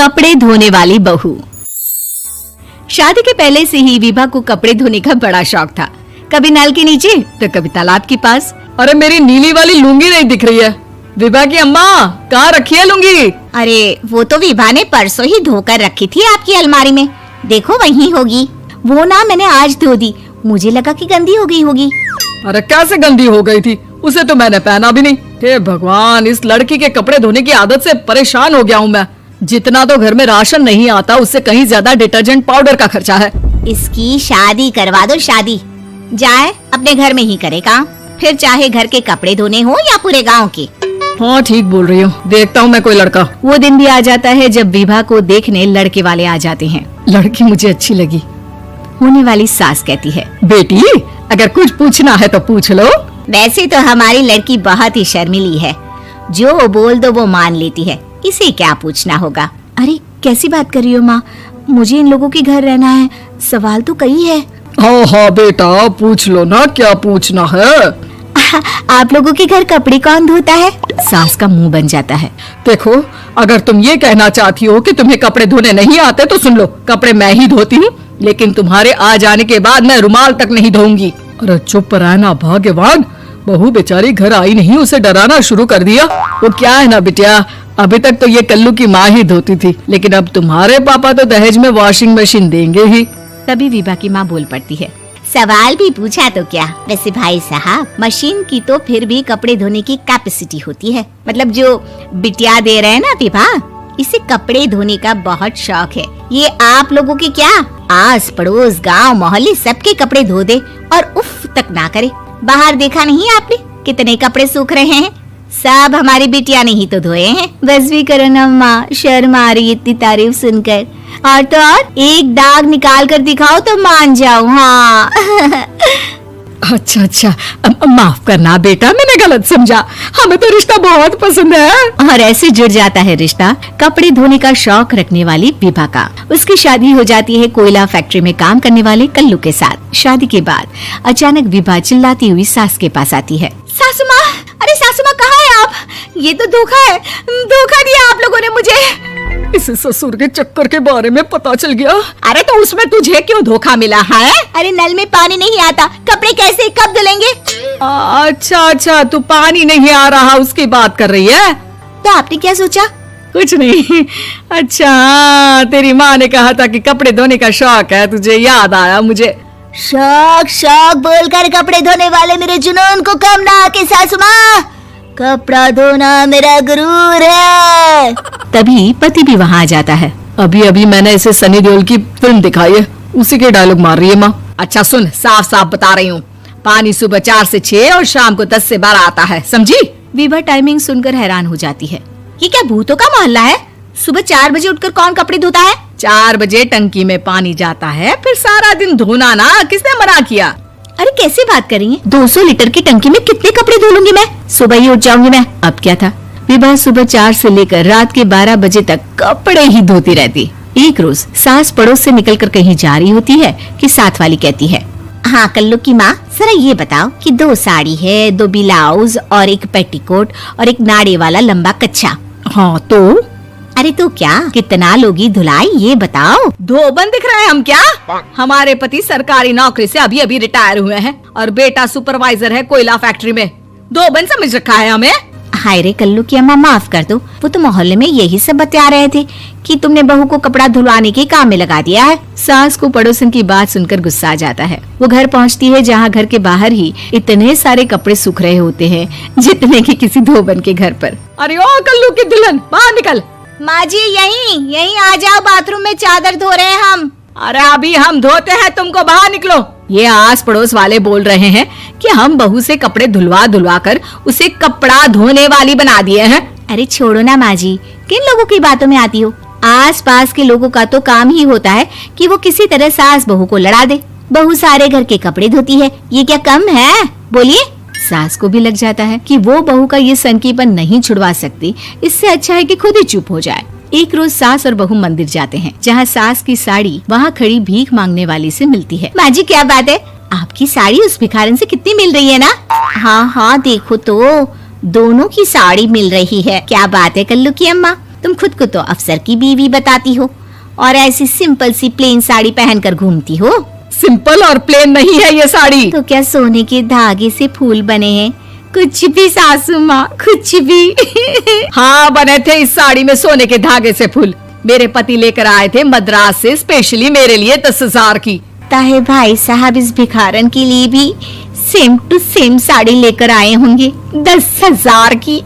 कपड़े धोने वाली बहू। शादी के पहले से ही विभा को कपड़े धोने का बड़ा शौक था। कभी नल के नीचे तो कभी तालाब के पास। अरे मेरी नीली वाली लुंगी नहीं दिख रही है। विभा की अम्मा, कहाँ रखी है लुंगी? अरे वो तो विभा ने परसों ही धोकर रखी थी आपकी अलमारी में, देखो वहीं होगी। वो ना मैंने आज धो दी, मुझे लगा कि गंदी हो गई होगी। अरे कैसे गंदी हो गई थी? उसे तो मैंने पहना भी नहीं। हे भगवान, इस लड़की के कपड़े धोने की आदत से परेशान हो गया हूँ मैं। जितना तो घर में राशन नहीं आता, उससे कहीं ज्यादा डिटर्जेंट पाउडर का खर्चा है। इसकी शादी करवा दो, शादी जाए अपने घर में ही करे काम, फिर चाहे घर के कपड़े धोने हो या पूरे गांव के। हाँ ठीक बोल रही हूँ, देखता हूँ मैं कोई लड़का। वो दिन भी आ जाता है जब विभा को देखने लड़के वाले आ जाते हैं। लड़की मुझे अच्छी लगी। होने वाली सास कहती है, बेटी अगर कुछ पूछना है तो पूछ लो। वैसे तो हमारी लड़की बहुत ही शर्मीली है, जो बोल दो वो मान लेती है, इसे क्या पूछना होगा। अरे कैसी बात कर रही हो माँ, मुझे इन लोगों के घर रहना है, सवाल तो कई है। हाँ हाँ बेटा पूछ लो ना, क्या पूछना है। आप लोगों के घर कपड़े कौन धोता है? सास का मुंह बन जाता है। देखो अगर तुम ये कहना चाहती हो कि तुम्हें कपड़े धोने नहीं आते तो सुन लो, कपड़े मैं ही धोती हूँ, लेकिन तुम्हारे आ जाने के बाद मैं रुमाल तक नहीं धोऊंगी। अरे चुप रहना भाग्यवान, बहू बेचारी घर आई नहीं, उसे डराना शुरू कर दिया। वो क्या है ना बिटिया, अभी तक तो ये कल्लू की माँ ही धोती थी, लेकिन अब तुम्हारे पापा तो दहेज में वॉशिंग मशीन देंगे ही। तभी विभा की माँ बोल पड़ती है, सवाल भी पूछा तो क्या। वैसे भाई साहब, मशीन की तो फिर भी कपड़े धोने की कैपेसिटी होती है। मतलब जो बिटिया दे रहे हैं ना विभा, इसे कपड़े धोने का बहुत शौक है। ये आप लोगों के क्या, आस पड़ोस गांव मोहल्ले सबके कपड़े धो दे और उफ तक ना करे। बाहर देखा नहीं आपने कितने कपड़े सूख रहे हैं? सब हमारी बिटिया ने ही तो धोए हैं। बस भी करो ना माँ, शर्म आ रही इतनी तारीफ सुनकर। और तो और एक दाग निकाल कर दिखाओ तो मान जाऊँ। हाँ अच्छा माफ करना बेटा, मैंने गलत समझा। हमें तो रिश्ता बहुत पसंद है। और ऐसे जुड़ जाता है रिश्ता कपड़े धोने का शौक रखने वाली विभा का। उसकी शादी हो जाती है कोयला फैक्ट्री में काम करने वाले कल्लू के साथ। शादी के बाद अचानक विभा चिल्लाती हुई सास के पास आती है। सासू माँ, अरे सासू माँ कहाँ है आप? ये तो धोखा है, धोखा दिया आप लोगों ने मुझे। इसे ससुर के चक्कर के बारे में पता चल गया। अरे तो उसमें तुझे क्यों धोखा मिला है? अरे नल में पानी नहीं आता, कपड़े कैसे कब धुलेंगे? अच्छा तू पानी नहीं आ रहा उसकी बात कर रही है। तो आपने क्या सोचा? कुछ नहीं। अच्छा तेरी माँ ने कहा था कि कपड़े धोने का शौक है तुझे, याद आया मुझे। शौक बोलकर कपड़े धोने वाले मेरे जुनून को कम ना आके सासू माँ, कपड़ा धोना मेरा गुरूर है। तभी पति भी वहाँ आ जाता है। अभी मैंने इसे सनी देओल की फिल्म दिखाई है, उसी के डायलॉग मार रही है माँ। अच्छा सुन, साफ साफ बता रही हूँ, पानी सुबह 4 से 6 और शाम को 10 से 12 आता है, समझी? विभा टाइमिंग सुनकर हैरान हो जाती है। ये क्या भूतों का मोहल्ला है? सुबह 4 बजे उठकर कौन कपड़े धोता है? 4 बजे टंकी में पानी जाता है, फिर सारा दिन धोना ना, किसने मना किया? अरे कैसी बात कर रही है? 200 लीटर की टंकी में कितने कपड़े धो लूंगी मैं? सुबह ही उठ जाऊंगी मैं। अब क्या था, विभा सुबह 4 से लेकर रात के 12 बजे तक कपड़े ही धोती रहती। एक रोज सास पड़ोस से निकलकर कहीं जा रही होती है कि साथ वाली कहती है, हाँ कल्लू की माँ, जरा ये बताओ कि 2 साड़ी है, 2 ब्लाउज और एक पेटीकोट और एक नाड़े वाला लंबा कच्छा। हाँ तो? अरे तो क्या, कितना लोगी धुलाई ये बताओ। धोबन दिख रहे हैं हम क्या? हमारे पति सरकारी नौकरी से अभी रिटायर हुए हैं और बेटा सुपरवाइजर है कोयला फैक्ट्री में। धोबन समझ रखा है हमें? हाय रे कल्लू की अम्मा, माफ कर दो, वो तो मोहल्ले में यही सब बता रहे थे कि तुमने बहू को कपड़ा धुलवाने के काम में लगा दिया है। सास को पड़ोसन की बात सुनकर गुस्सा आ जाता है। वो घर पहुंचती है जहां घर के बाहर ही इतने सारे कपड़े सूख रहे होते हैं जितने कि किसी धोबन के घर पर। अरे ओ कल्लू की दुल्हन, बाहर निकल। माँ जी यहीं आ जाओ, बाथरूम में चादर धो रहे हैं हम। अरे अभी हम धोते हैं, तुमको बाहर निकलो। ये आस पड़ोस वाले बोल रहे हैं कि हम बहू से कपड़े धुलवा कर उसे कपड़ा धोने वाली बना दिए हैं। अरे छोड़ो ना माँ जी, किन लोगों की बातों में आती हो? आस पास के लोगों का तो काम ही होता है कि वो किसी तरह सास बहू को लड़ा दे। बहू सारे घर के कपड़े धोती है, ये क्या कम है? बोलिए। सास को भी लग जाता है कि वो बहू का ये सनकीपन नहीं छुड़वा सकती, इससे अच्छा है कि खुद ही चुप हो जाए। एक रोज सास और बहू मंदिर जाते हैं, जहाँ सास की साड़ी वहाँ खड़ी भीख मांगने वाली से मिलती है। माँ जी क्या बात है, आपकी साड़ी उस भिखारन से कितनी मिल रही है ना? हाँ देखो तो दोनों की साड़ी मिल रही है। क्या बात है कल्लू की अम्मा, तुम खुद को तो अफसर की बीवी बताती हो और ऐसी सिंपल सी प्लेन साड़ी पहनकर घूमती हो। सिंपल और प्लेन नहीं है ये साड़ी। तो क्या सोने के धागे से फूल बने हैं? कुछ भी सासू माँ, कुछ भी। हाँ, बने थे इस साड़ी में सोने के धागे से फूल। मेरे पति लेकर आए थे मद्रास से स्पेशली मेरे लिए 10,000 की। ताहे भाई साहब इस भिखारन के लिए भी सेम टू सेम साड़ी लेकर आए होंगे 10,000 की।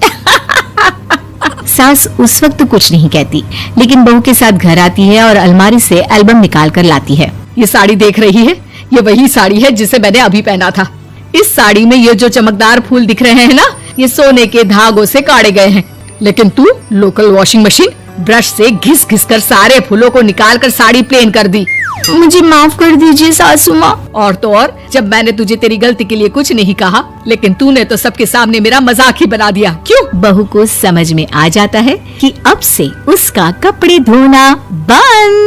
सास उस वक्त कुछ नहीं कहती, लेकिन बहू के साथ घर आती है और अलमारी से एल्बम निकाल कर लाती है। ये साड़ी देख रही है, ये वही साड़ी है जिसे मैंने अभी पहना था। इस साड़ी में ये जो चमकदार फूल दिख रहे हैं ना, ये सोने के धागों से काढ़े गए हैं। लेकिन तू लोकल वॉशिंग मशीन ब्रश से घिस घिस कर सारे फूलों को निकाल कर साड़ी प्लेन कर दी। मुझे माफ कर दीजिए सासू माँ। और तो और, जब मैंने तुझे तेरी गलती के लिए कुछ नहीं कहा, लेकिन तूने तो सबके सामने मेरा मजाक ही बना दिया। क्यों? बहू को समझ में आ जाता है कि अब से उसका कपड़े धोना बंद।